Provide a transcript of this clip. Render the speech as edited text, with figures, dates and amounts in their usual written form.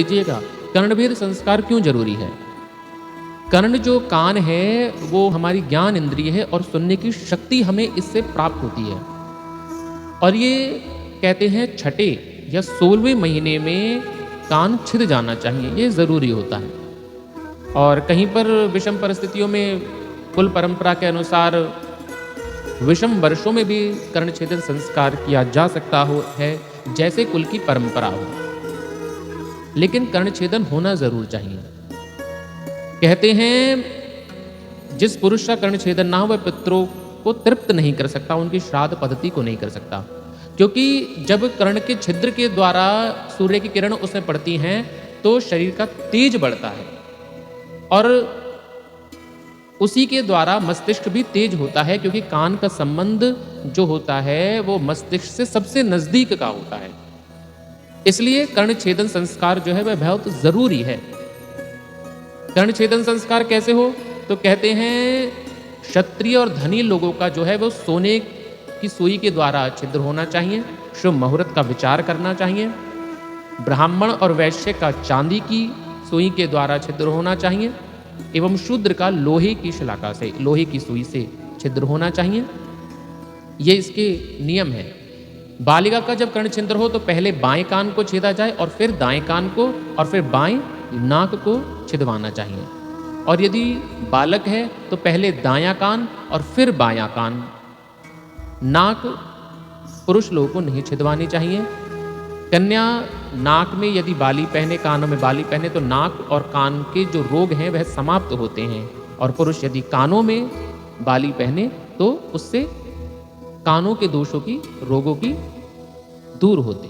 लीजिएगा, कर्णभेद संस्कार क्यों जरूरी है? कर्ण जो कान है वो हमारी ज्ञान इंद्रिय है और सुनने की शक्ति हमें इससे प्राप्त होती है। और ये कहते हैं छठे या 16वें महीने में कान छिद जाना चाहिए, ये ज़रूरी होता है। और कहीं पर विषम परिस्थितियों में कुल परंपरा के अनुसार विषम वर्षों में भी कर्णछेदन संस्कार किया जा सकता है, जैसे कुल की परंपरा हो, लेकिन कर्णछेदन होना जरूर चाहिए। कहते हैं जिस पुरुष का कर्णछेदन ना हो वह पितरों को तृप्त नहीं कर सकता, उनकी श्राद्ध पद्धति को नहीं कर सकता, क्योंकि जब कर्ण के छिद्र के द्वारा सूर्य की किरण उसमें पड़ती हैं तो शरीर का तेज बढ़ता है और उसी के द्वारा मस्तिष्क भी तेज होता है, क्योंकि कान का संबंध जो होता है वो मस्तिष्क से सबसे नजदीक का होता है। इसलिए कर्णछेदन संस्कार जो है वह बहुत जरूरी है। कर्णछेदन संस्कार कैसे हो? तो कहते हैं क्षत्रिय और धनी लोगों का जो है वो सोने की सुई के द्वारा छिद्र होना चाहिए, शुभ मुहूर्त का विचार करना चाहिए। ब्राह्मण और वैश्य का चांदी की सुई के द्वारा छिद्र होना चाहिए एवं शूद्र का लोहे की शलाका से, लोहे की सुई से छिद्र होना चाहिए। ये इसके नियम है। बालिका का जब कर्ण छिद्र हो तो पहले बाएं कान को छेदा जाए और फिर दाएं कान को और फिर बाएं नाक को छिदवाना चाहिए। और यदि बालक है तो पहले दायां कान और फिर बायां कान। नाक पुरुष लोगों को नहीं छिदवानी चाहिए। कन्या नाक में यदि बाली पहने, कानों में बाली पहने तो नाक और कान के जो रोग हैं वह समाप्त होते हैं, और पुरुष यदि कानों में बाली पहने तो उससे कानों के दोषों की, रोगों की दूर होते हैं।